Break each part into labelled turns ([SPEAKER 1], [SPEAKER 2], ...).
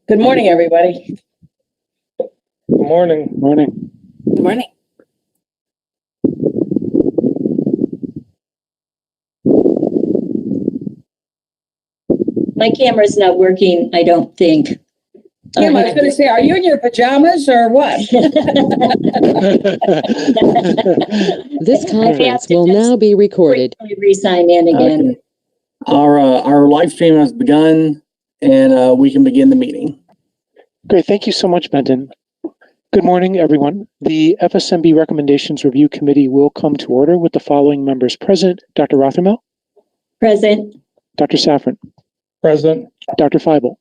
[SPEAKER 1] Good morning, everybody.
[SPEAKER 2] Good morning.
[SPEAKER 3] Morning.
[SPEAKER 4] Good morning.
[SPEAKER 5] My camera's not working, I don't think.
[SPEAKER 1] Kim, I was going to say, are you in your pajamas or what?
[SPEAKER 6] This conference will now be recorded.
[SPEAKER 5] Re-sign in again.
[SPEAKER 3] Our live stream has begun, and we can begin the meeting.
[SPEAKER 7] Great. Thank you so much, Benton. Good morning, everyone. The FSMB Recommendations Review Committee will come to order with the following members present: Dr. Rothermel,
[SPEAKER 5] Present.
[SPEAKER 7] Dr. Safran,
[SPEAKER 2] Present.
[SPEAKER 7] Dr. Feibel,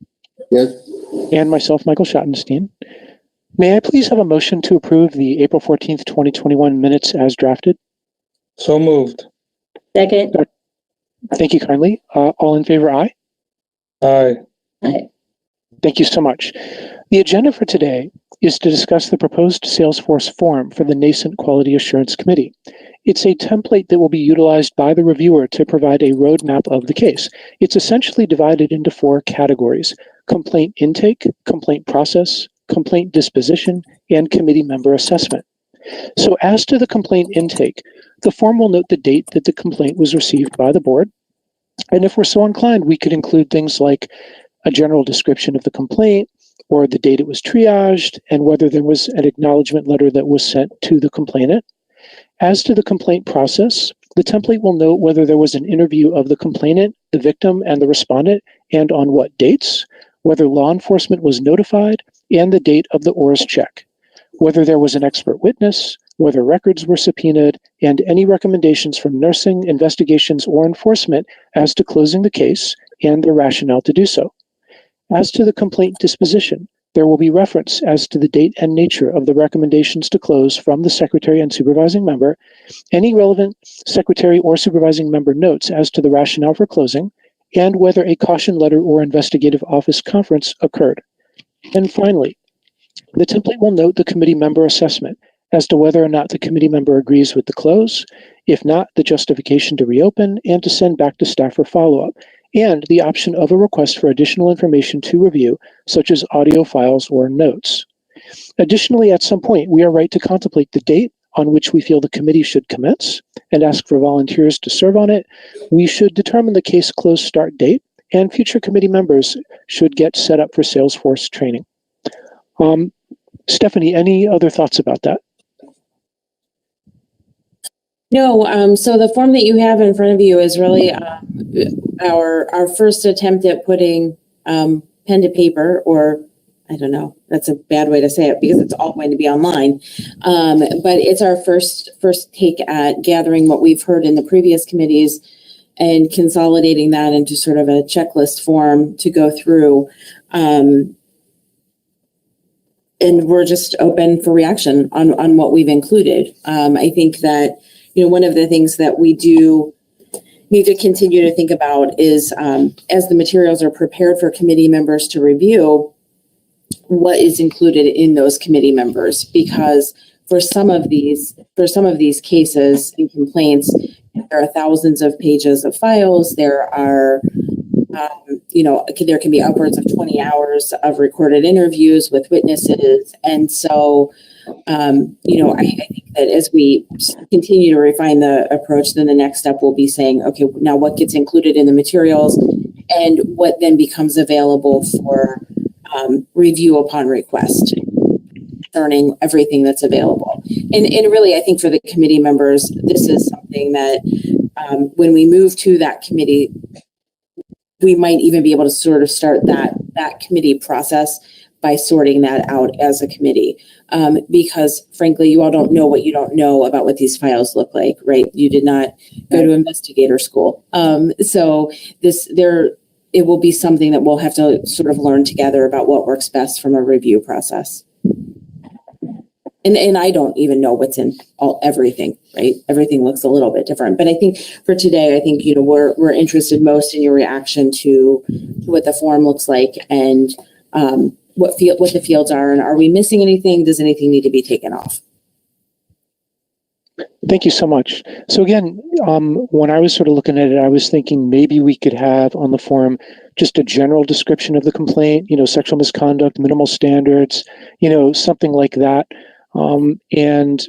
[SPEAKER 2] Yes.
[SPEAKER 7] and myself, Michael Schottenstein. May I please have a motion to approve the April 14th, 2021 minutes as drafted?
[SPEAKER 2] So moved.
[SPEAKER 5] Second.
[SPEAKER 7] Thank you kindly. All in favor, aye?
[SPEAKER 2] Aye.
[SPEAKER 5] Aye.
[SPEAKER 7] Thank you so much. The agenda for today is to discuss the proposed Salesforce form for the Nascent Quality Assurance Committee. It's a template that will be utilized by the reviewer to provide a roadmap of the case. It's essentially divided into 4 categories: complaint intake, complaint process, complaint disposition, and committee member assessment. So as to the complaint intake, the form will note the date that the complaint was received by the board. And if we're so inclined, we could include things like a general description of the complaint, or the date it was triaged, and whether there was an acknowledgement letter that was sent to the complainant. As to the complaint process, the template will note whether there was an interview of the complainant, the victim, and the respondent, and on what dates, whether law enforcement was notified, and the date of the ORS check, whether there was an expert witness, whether records were subpoenaed, and any recommendations from nursing, investigations, or enforcement as to closing the case, and the rationale to do so. As to the complaint disposition, there will be reference as to the date and nature of the recommendations to close from the secretary and supervising member, any relevant secretary or supervising member notes as to the rationale for closing, and whether a caution letter or investigative office conference occurred. And finally, the template will note the committee member assessment as to whether or not the committee member agrees with the close, if not, the justification to reopen and to send back to staff for follow-up, and the option of a request for additional information to review, such as audio files or notes. Additionally, at some point, we are right to contemplate the date on which we feel the committee should commence and ask for volunteers to serve on it. We should determine the case close start date, and future committee members should get set up for Salesforce training. Stephanie, any other thoughts about that?
[SPEAKER 4] No, so the form that you have in front of you is really our first attempt at putting pen to paper, or I don't know, that's a bad way to say it because it's all going to be online. But it's our first take at gathering what we've heard in the previous committees and consolidating that into sort of a checklist form to go through. And we're just open for reaction on what we've included. I think that, one of the things that we do need to continue to think about is as the materials are prepared for committee members to review, what is included in those committee members, because for some of these cases and complaints, there are thousands of pages of files. There are there can be upwards of 20 hours of recorded interviews with witnesses. And so, I think that as we continue to refine the approach, then the next step will be saying, okay, now what gets included in the materials and what then becomes available for review upon request, concerning everything that's available. And really, I think for the committee members, this is something that when we move to that committee, we might even be able to sort of start that committee process by sorting that out as a committee. Because frankly, you all don't know what you don't know about what these files look like, right? You did not go to investigator school. So it will be something that we'll have to sort of learn together about what works best from a review process. And I don't even know what's in everything, right? Everything looks a little bit different. But I think for today, we're interested most in your reaction to what the form looks like and what the fields are, and are we missing anything? Does anything need to be taken off?
[SPEAKER 7] Thank you so much. So again, when I was sort of looking at it, I was thinking maybe we could have on the form just a general description of the complaint, sexual misconduct, minimal standards, something like that. And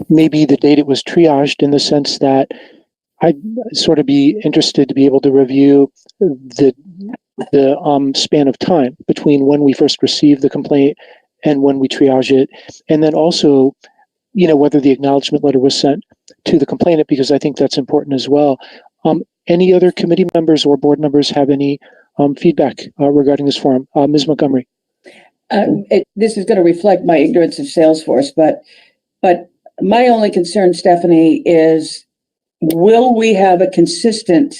[SPEAKER 7] maybe the date it was triaged, in the sense that I'd sort of be interested to be able to review the span of time between when we first received the complaint and when we triage it. And then also, whether the acknowledgement letter was sent to the complainant, because I think that's important as well. Any other committee members or board members have any feedback regarding this form? Ms. Montgomery.
[SPEAKER 1] This is going to reflect my ignorance of Salesforce, but my only concern, Stephanie, is will we have a consistent,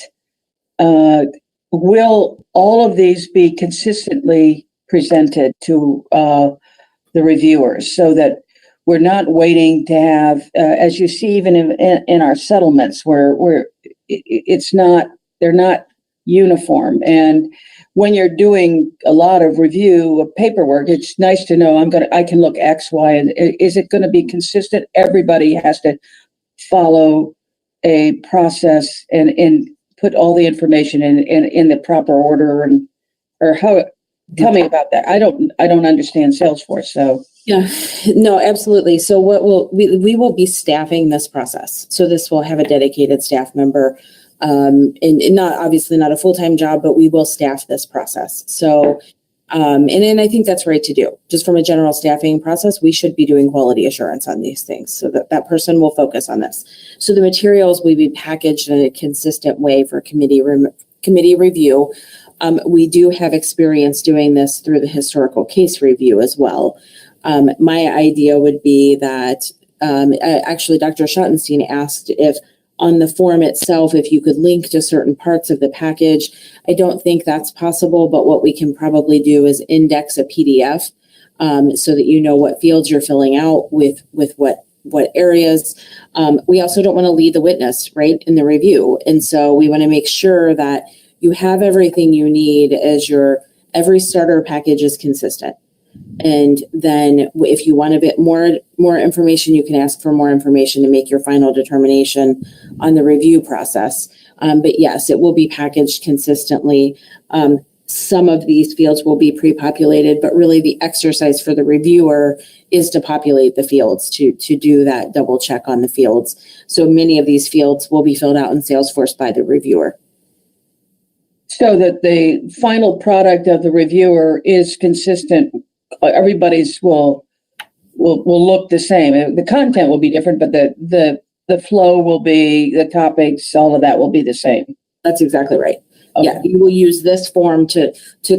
[SPEAKER 1] will all of these be consistently presented to the reviewers, so that we're not waiting to have, as you see, even in our settlements, where they're not uniform. And when you're doing a lot of review of paperwork, it's nice to know I can look X, Y, and is it going to be consistent? Everybody has to follow a process and put all the information in the proper order, or how. Tell me about that. I don't understand Salesforce, so.
[SPEAKER 4] Yeah, no, absolutely. So we will be staffing this process. So this will have a dedicated staff member, and not obviously not a full-time job, but we will staff this process. So, and I think that's right to do. Just from a general staffing process, we should be doing quality assurance on these things, so that person will focus on this. So the materials will be packaged in a consistent way for committee review. We do have experience doing this through the historical case review as well. My idea would be that, actually, Dr. Schottenstein asked if on the form itself, if you could link to certain parts of the package. I don't think that's possible, but what we can probably do is index a PDF so that you know what fields you're filling out with what areas. We also don't want to lead the witness, right, in the review. And so we want to make sure that you have everything you need as every starter package is consistent. And then if you want a bit more information, you can ask for more information to make your final determination on the review process. But yes, it will be packaged consistently. Some of these fields will be pre-populated, but really the exercise for the reviewer is to populate the fields, to do that double check on the fields. So many of these fields will be filled out in Salesforce by the reviewer.
[SPEAKER 1] So that the final product of the reviewer is consistent. Everybody's will look the same. The content will be different, but the flow will be, the topics, all of that will be the same.
[SPEAKER 4] That's exactly right.
[SPEAKER 1] Okay.
[SPEAKER 4] Yeah, you will use this form to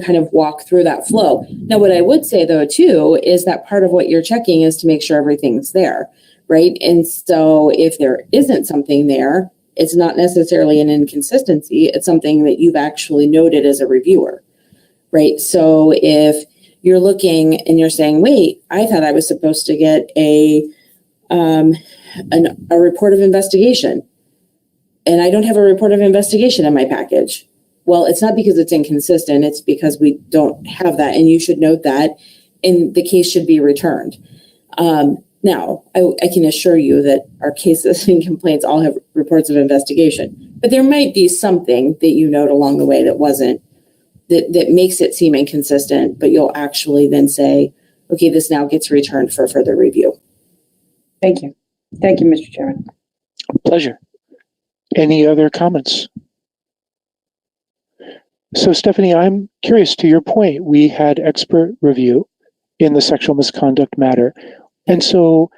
[SPEAKER 4] kind of walk through that flow. Now, what I would say though too is that part of what you're checking is to make sure everything's there, right? And so if there isn't something there, it's not necessarily an inconsistency. It's something that you've actually noted as a reviewer, right? So if you're looking and you're saying, wait, I thought I was supposed to get a report of investigation, and I don't have a report of investigation in my package. Well, it's not because it's inconsistent. It's because we don't have that, and you should note that, and the case should be returned. Now, I can assure you that our cases and complaints all have reports of investigation, but there might be something that you note along the way that wasn't, that makes it seem inconsistent, but you'll actually then say, okay, this now gets returned for further review.
[SPEAKER 1] Thank you. Thank you, Mr. Chairman.
[SPEAKER 7] Pleasure. Any other comments? So, Stephanie, I'm curious, to your point, we had expert review in the sexual misconduct matter. And so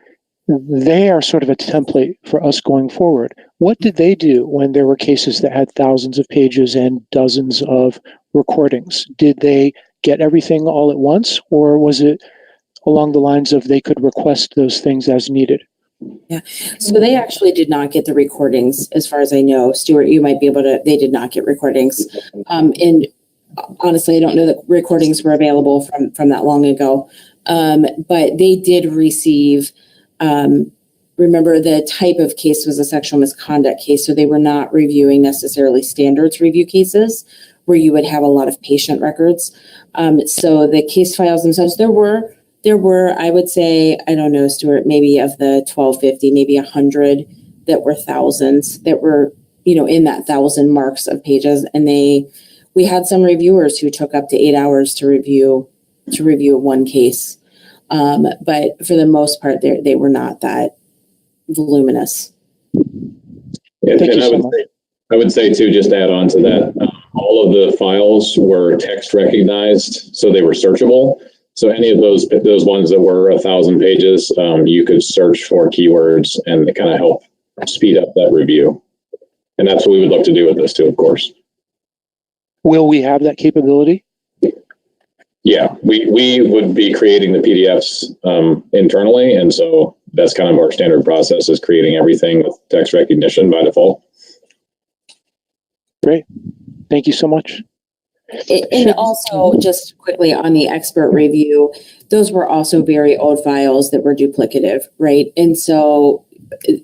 [SPEAKER 7] they are sort of a template for us going forward. What did they do when there were cases that had thousands of pages and dozens of recordings? Did they get everything all at once, or was it along the lines of they could request those things as needed?
[SPEAKER 4] Yeah, so they actually did not get the recordings, as far as I know. Stuart, you might be able to, they did not get recordings. And honestly, I don't know that recordings were available from that long ago. But they did receive, remember the type of case was a sexual misconduct case. So they were not reviewing necessarily standards review cases where you would have a lot of patient records. So the case files themselves, there were There were, I would say, I don't know, Stuart, maybe of the 1250, maybe 100 that were thousands, that were, in that 1,000 marks of pages. And we had some reviewers who took up to 8 hours to review one case. But for the most part, they were not that voluminous.
[SPEAKER 8] Yeah,
[SPEAKER 7] Thank
[SPEAKER 8] and
[SPEAKER 7] you so much.
[SPEAKER 8] I would say too, just to add on to that, all of the files were text recognized, so they were searchable. So any of those ones that were 1,000 pages, you could search for keywords and kind of help speed up that review. And that's what we would look to do with this too, of course.
[SPEAKER 7] Will we have that capability?
[SPEAKER 8] Yeah, we would be creating the PDFs internally, and so that's kind of our standard process, is creating everything with text recognition by default.
[SPEAKER 7] Great. Thank you so much.
[SPEAKER 4] And also, just quickly on the expert review, those were also very old files that were duplicative, right? And so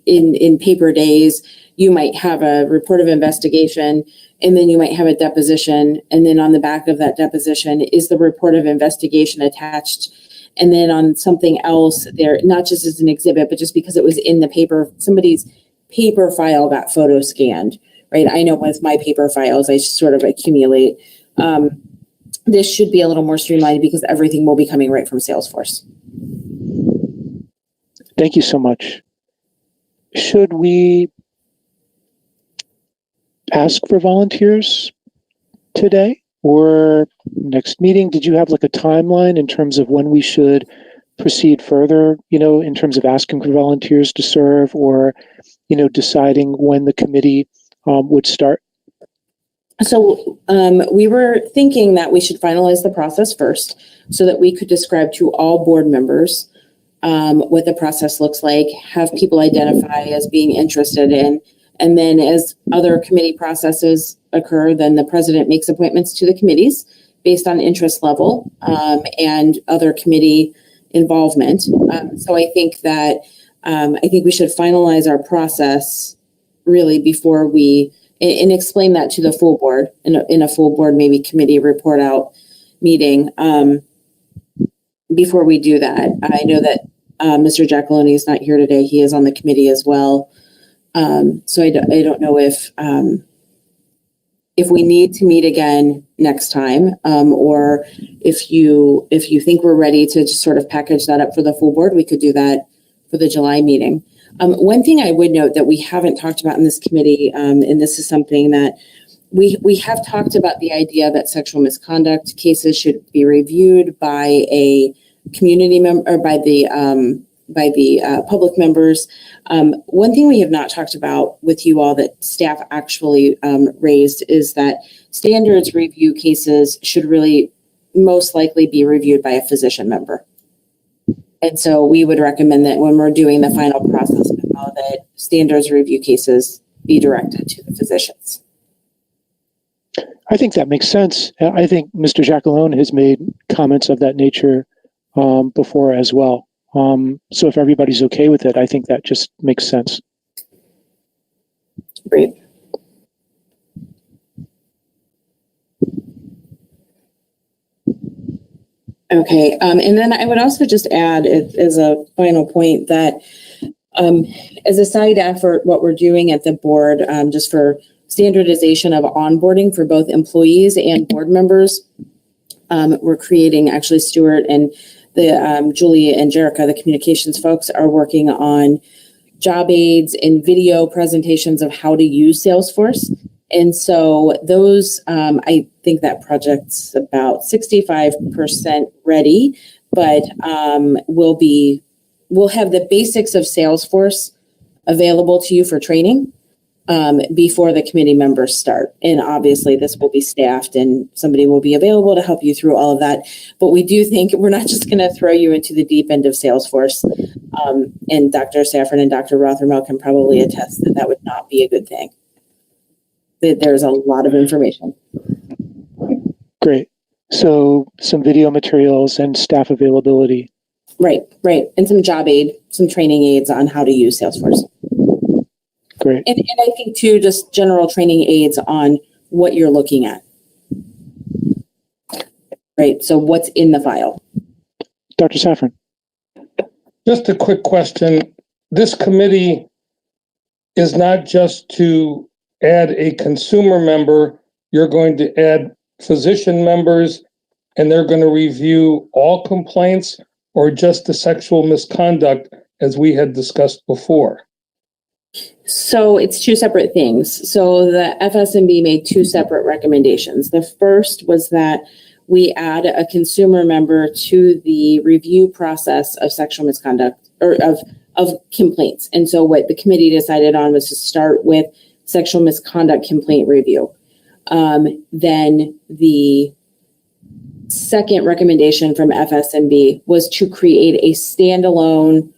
[SPEAKER 4] in paper days, you might have a report of investigation, and then you might have a deposition, and then on the back of that deposition is the report of investigation attached. And then on something else there, not just as an exhibit, but just because it was in the paper, somebody's paper file got photo scanned, right? I know with my paper files, I sort of accumulate. This should be a little more streamlined because everything will be coming right from Salesforce.
[SPEAKER 7] Thank you so much. Should we ask for volunteers today or next meeting? Did you have like a timeline in terms of when we should proceed further, in terms of asking for volunteers to serve, or, deciding when the committee would start?
[SPEAKER 4] So we were thinking that we should finalize the process first so that we could describe to all board members what the process looks like, have people identify as being interested in, and then as other committee processes occur, then the president makes appointments to the committees based on interest level and other committee involvement. So I think that we should finalize our process really before we, and explain that to the full board in a full board, maybe committee report out meeting before we do that. I know that Mr. Giacalone is not here today. He is on the committee as well. So I don't know if we need to meet again next time, or if you think we're ready to just sort of package that up for the full board, we could do that for the July meeting. One thing I would note that we haven't talked about in this committee, and this is something that we have talked about, the idea that sexual misconduct cases should be reviewed by a community member, or by the public members. One thing we have not talked about with you all that staff actually raised is that standards review cases should really most likely be reviewed by a physician member. And so we would recommend that when we're doing the final process memo, that standards review cases be directed to the physicians.
[SPEAKER 7] I think that makes sense. I think Mr. Giacalone has made comments of that nature before as well. So if everybody's okay with it, I think that just makes sense.
[SPEAKER 4] Great. Okay, and then I would also just add as a final point that as a side effort, what we're doing at the board, just for standardization of onboarding for both employees and board members, we're creating, actually Stuart and the Julie and Jerica, the communications folks, are working on job aids and video presentations of how to use Salesforce. And so those, I think that project's about 65% ready, but we'll have the basics of Salesforce available to you for training before the committee members start. And obviously this will be staffed and somebody will be available to help you through all of that. But we do think we're not just going to throw you into the deep end of Salesforce. And Dr. Saffron and Dr. Rothermel can probably attest that that would not be a good thing. There's a lot of information.
[SPEAKER 7] Great. So some video materials and staff availability.
[SPEAKER 4] Right. And some job aid, some training aids on how to use Salesforce.
[SPEAKER 7] Great.
[SPEAKER 4] And I think too, just general training aids on what you're looking at. Right. So what's in the file.
[SPEAKER 7] Dr. Safran.
[SPEAKER 2] Just a quick question. This committee is not just to add a consumer member. You're going to add physician members, and they're going to review all complaints or just the sexual misconduct as we had discussed before.
[SPEAKER 4] So it's two separate things. So the FSMB made two separate recommendations. The first was that we add a consumer member to the review process of sexual misconduct or of complaints. And so what the committee decided on was to start with sexual misconduct complaint review. Then the second recommendation from FSMB was to create a standalone,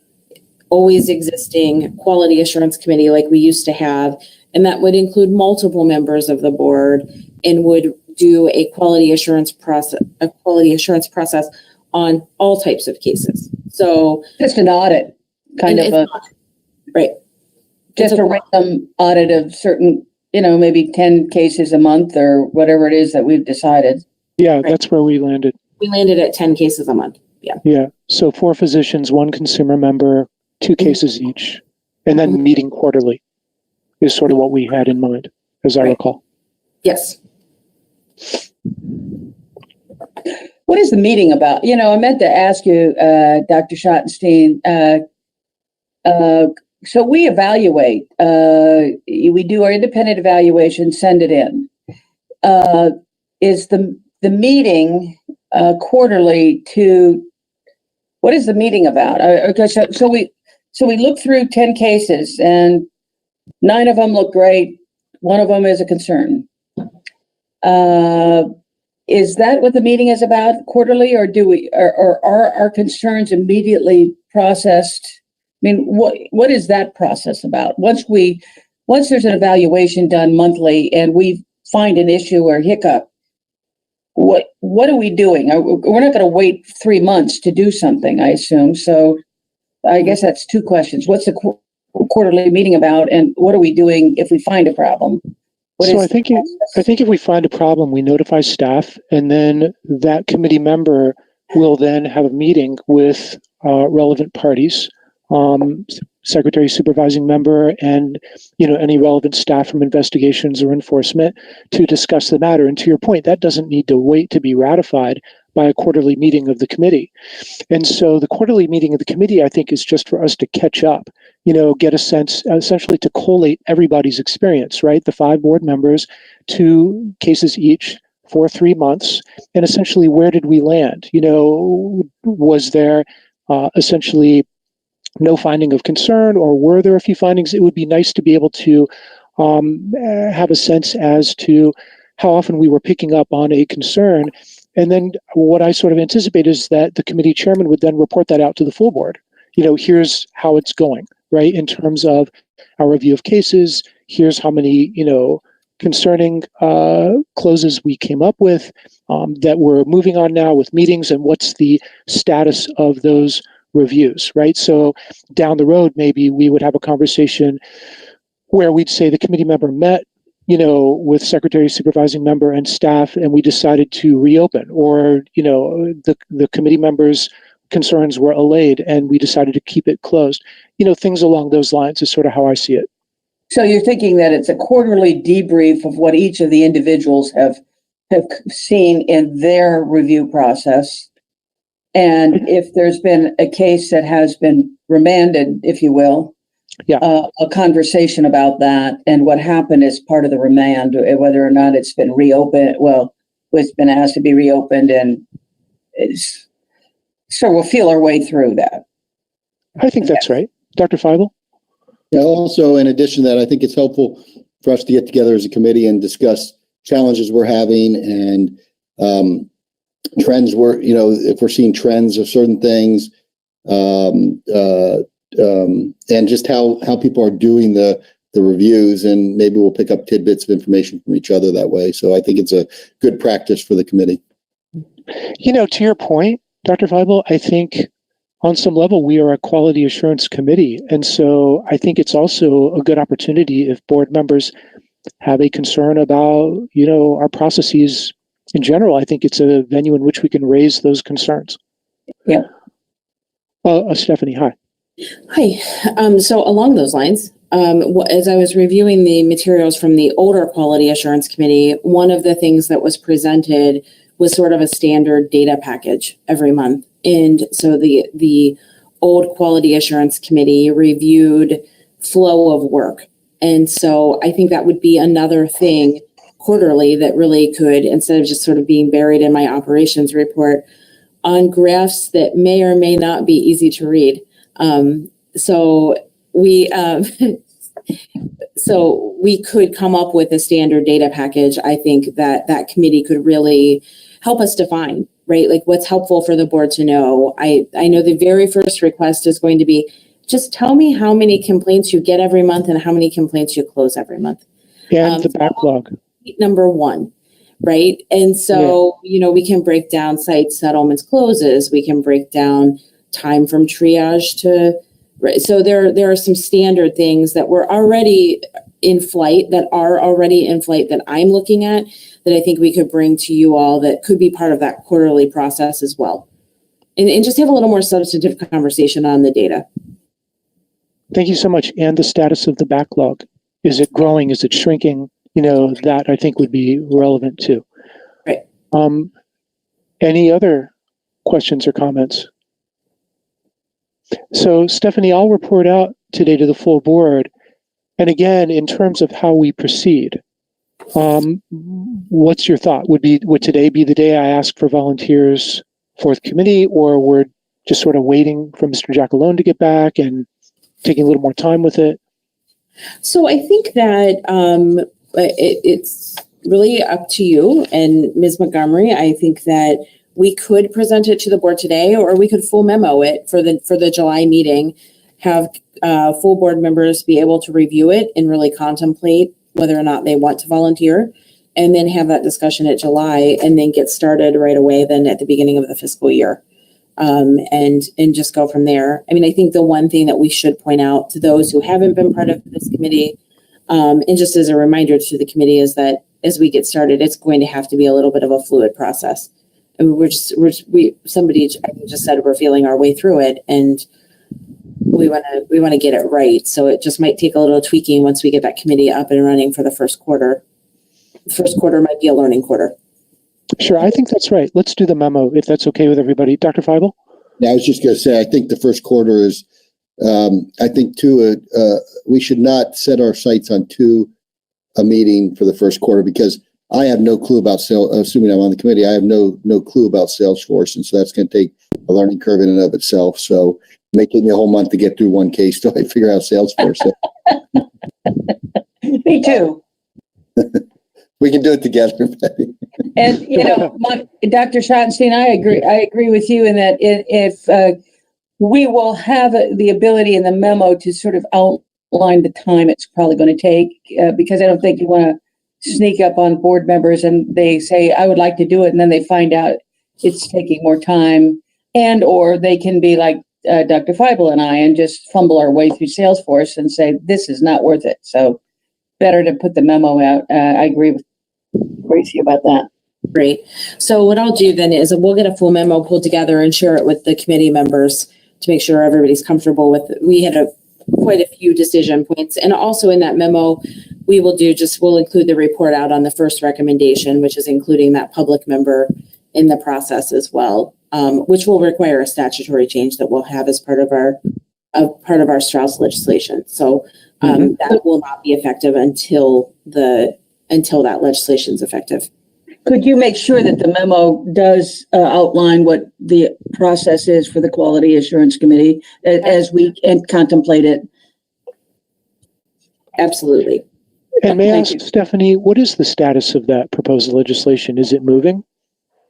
[SPEAKER 4] always existing quality assurance committee like we used to have. And that would include multiple members of the board and would do a quality assurance process on all types of cases. So
[SPEAKER 1] Just an audit, kind of a,
[SPEAKER 4] right.
[SPEAKER 1] just a random audit of certain, maybe 10 cases a month or whatever it is that we've decided.
[SPEAKER 7] Yeah, that's where we landed.
[SPEAKER 4] We landed at 10 cases a month. Yeah.
[SPEAKER 7] Yeah. So 4 physicians, 1 consumer member, 2 cases each, and then meeting quarterly is sort of what we had in mind, as I recall.
[SPEAKER 4] Yes.
[SPEAKER 1] What is the meeting about? I meant to ask you, Dr. Schottenstein, so we evaluate, we do our independent evaluation, send it in. Is the meeting quarterly what is the meeting about? Okay, so we look through 10 cases and 9 of them look great. 1 of them is a concern. Is that what the meeting is about quarterly, or are our concerns immediately processed? I mean, what is that process about? Once there's an evaluation done monthly and we find an issue or hiccup, what are we doing? We're not going to wait 3 months to do something, I assume. So I guess that's 2 questions. What's the quarterly meeting about, and what are we doing if we find a problem?
[SPEAKER 7] I think if we find a problem, we notify staff, and then that committee member will then have a meeting with relevant parties, secretary, supervising member, and any relevant staff from investigations or enforcement to discuss the matter. And to your point, that doesn't need to wait to be ratified by a quarterly meeting of the committee. And so the quarterly meeting of the committee, I think, is just for us to catch up, get a sense, essentially to collate everybody's experience, right? The 5 board members, 2 cases each for 3 months, and essentially where did we land? Was there essentially no finding of concern, or were there a few findings? It would be nice to be able to have a sense as to how often we were picking up on a concern. And then what I sort of anticipate is that the committee chairman would then report that out to the full board. Here's how it's going, right? In terms of our review of cases, here's how many, concerning closes we came up with that we're moving on now with meetings, and what's the status of those reviews, right? So down the road, maybe we would have a conversation where we'd say the committee member met, with secretary, supervising member, and staff, and we decided to reopen, or, the committee members' concerns were allayed and we decided to keep it closed. Things along those lines is sort of how I see it.
[SPEAKER 1] So you're thinking that it's a quarterly debrief of what each of the individuals have seen in their review process. And if there's been a case that has been remanded, if you will, a conversation about that and what happened as part of the remand, whether or not it's been reopened. Well, it's been asked to be reopened, and so we'll feel our way through that.
[SPEAKER 7] I think that's right. Dr. Feibel?
[SPEAKER 9] Yeah, also, in addition to that, I think it's helpful for us to get together as a committee and discuss challenges we're having and trends if we're seeing trends of certain things, and just how people are doing the reviews, and maybe we'll pick up tidbits of information from each other that way. So I think it's a good practice for the committee.
[SPEAKER 7] To your point, Dr. Feibel, I think on some level we are a quality assurance committee. And so I think it's also a good opportunity if board members have a concern about, our processes in general. I think it's a venue in which we can raise those concerns.
[SPEAKER 1] Yeah.
[SPEAKER 7] Stephanie, hi.
[SPEAKER 4] Hi. So along those lines, as I was reviewing the materials from the older Quality Assurance Committee, one of the things that was presented was sort of a standard data package every month. And so the old Quality Assurance Committee reviewed flow of work. And so I think that would be another thing quarterly that really could, instead of just sort of being buried in my operations report, on graphs that may or may not be easy to read. So we could come up with a standard data package. I think that committee could really help us define, right? Like what's helpful for the board to know. I know the very first request is going to be, just tell me how many complaints you get every month and how many complaints you close every month.
[SPEAKER 7] And the backlog.
[SPEAKER 4] Number one, right? And so, we can break down site settlements, closes. We can break down time from triage to, right? So there are some standard things that were already in flight, that I'm looking at, that I think we could bring to you all that could be part of that quarterly process as well. And just have a little more substantive conversation on the data.
[SPEAKER 7] Thank you so much. And the status of the backlog. Is it growing? Is it shrinking? That I think would be relevant too.
[SPEAKER 4] Right.
[SPEAKER 7] Any other questions or comments? So Stephanie, I'll report out today to the full board. And again, in terms of how we proceed, what's your thought? Would today be the day I ask for volunteers for the committee, or we're just sort of waiting for Mr. Jackalone to get back and taking a little more time with it?
[SPEAKER 4] So I think that it's really up to you and Ms. Montgomery. I think that we could present it to the board today, or we could full memo it for the July meeting, have full board members be able to review it and really contemplate whether or not they want to volunteer, and then have that discussion at July, and then get started right away then at the beginning of the fiscal year. And just go from there. I mean, I think the one thing that we should point out to those who haven't been part of this committee, and just as a reminder to the committee, is that as we get started, it's going to have to be a little bit of a fluid process. And somebody just said we're feeling our way through it, and we want to get it right. So it just might take a little tweaking once we get that committee up and running for the first quarter. The first quarter might be a learning quarter.
[SPEAKER 7] Sure, I think that's right. Let's do the memo if that's okay with everybody. Dr. Feibel?
[SPEAKER 9] Yeah, I was just going to say, I think the first quarter is, I think too, we should not set our sights on a meeting for the first quarter, because I have no clue about assuming I'm on the committee, I have no clue about Salesforce. And so that's going to take a learning curve in and of itself. So it may take me a whole month to get through one case till I figure out Salesforce.
[SPEAKER 1] Me too.
[SPEAKER 9] We can do it together, Betty.
[SPEAKER 1] And, Dr. Schottenstein, I agree with you in that if we will have the ability in the memo to sort of outline the time it's probably going to take, because I don't think you want to sneak up on board members and they say, I would like to do it, and then they find out it's taking more time, and or they can be like Dr. Feibel and I and just fumble our way through Salesforce and say, this is not worth it. So better to put the memo out. I agree with Gracie about that.
[SPEAKER 4] Great. So what I'll do then is we'll get a full memo pulled together and share it with the committee members to make sure everybody's comfortable with it. We had quite a few decision points, and also in that memo, we'll include the report out on the first recommendation, which is including that public member in the process as well, which will require a statutory change that we'll have as part of our Strauss legislation. So that will not be effective until that legislation is effective.
[SPEAKER 1] Could you make sure that the memo does outline what the process is for the Quality Assurance Committee as we contemplate it?
[SPEAKER 4] Absolutely.
[SPEAKER 7] And may I ask, Stephanie, what is the status of that proposed legislation? Is it moving?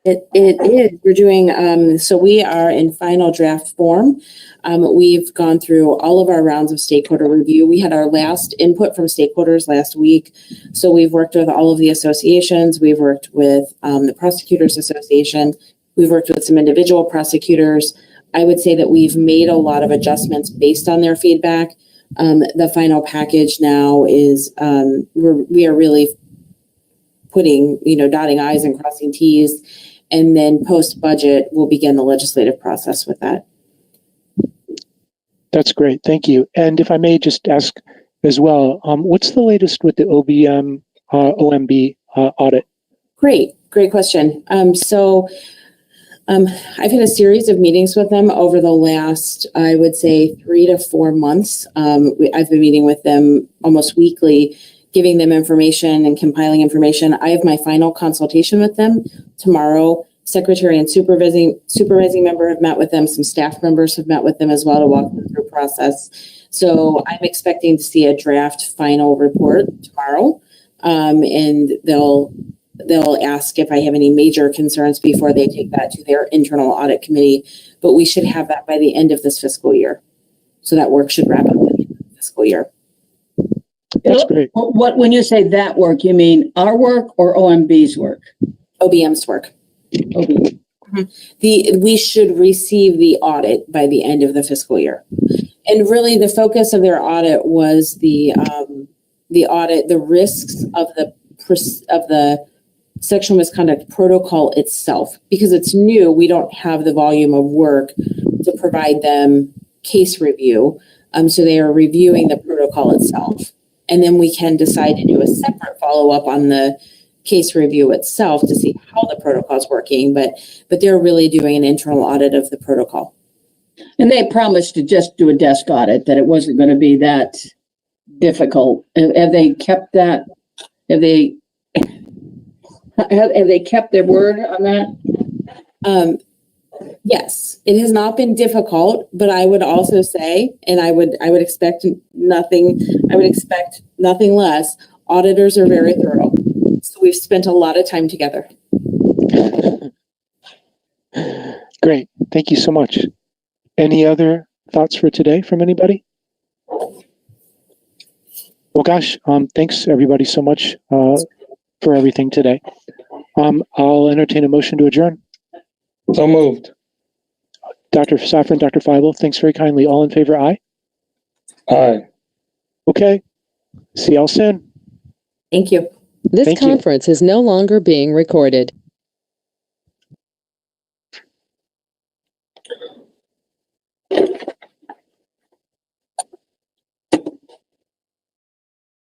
[SPEAKER 4] It is. We're doing, so we are in final draft form. We've gone through all of our rounds of stakeholder review. We had our last input from stakeholders last week. So we've worked with all of the associations. We've worked with the Prosecutors Association. We've worked with some individual prosecutors. I would say that we've made a lot of adjustments based on their feedback. The final package now is, we are really putting, dotting I's and crossing T's. And then post-budget, we'll begin the legislative process with that.
[SPEAKER 7] That's great. Thank you. And if I may just ask as well, what's the latest with the OMB audit?
[SPEAKER 4] Great question. I've had a series of meetings with them over the last, I would say, 3 to 4 months. I've been meeting with them almost weekly, giving them information and compiling information. I have my final consultation with them tomorrow. Secretary and supervising member have met with them. Some staff members have met with them as well to walk them through process. So I'm expecting to see a draft final report tomorrow. And they'll ask if I have any major concerns before they take that to their internal audit committee. But we should have that by the end of this fiscal year. So that work should wrap up in the fiscal year.
[SPEAKER 7] That's great.
[SPEAKER 1] When you say that work, you mean our work or OMB's work?
[SPEAKER 4] OBM's work.
[SPEAKER 1] OB.
[SPEAKER 4] We should receive the audit by the end of the fiscal year. And really the focus of their audit was the risks of the sexual misconduct protocol itself. Because it's new, we don't have the volume of work to provide them case review. So they are reviewing the protocol itself. And then we can decide to do a separate follow-up on the case review itself to see how the protocol is working. But they're really doing an internal audit of the protocol.
[SPEAKER 1] And they promised to just do a desk audit, that it wasn't going to be that difficult. Have they kept that? Have they kept their word on that?
[SPEAKER 4] Yes, it has not been difficult, but I would also say, and I would expect nothing less. Auditors are very thorough. So we've spent a lot of time together.
[SPEAKER 7] Great. Thank you so much. Any other thoughts for today from anybody? Well, gosh, thanks everybody so much for everything today. I'll entertain a motion to adjourn.
[SPEAKER 2] So moved.
[SPEAKER 7] Dr. Safran, Dr. Feibel, thanks very kindly. All in favor, aye?
[SPEAKER 2] Aye.
[SPEAKER 7] Okay. See y'all soon.
[SPEAKER 4] Thank you.
[SPEAKER 6] This
[SPEAKER 7] Thank you.
[SPEAKER 6] conference is no longer being recorded.